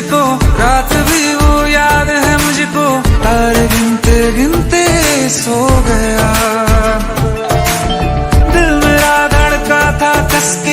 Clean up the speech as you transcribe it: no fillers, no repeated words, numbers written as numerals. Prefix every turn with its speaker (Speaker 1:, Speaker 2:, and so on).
Speaker 1: तुझको, रात भी वो याद है मुझको, तारे गिनते गिनते सो गया। दिल मेरा धड़का था कस के,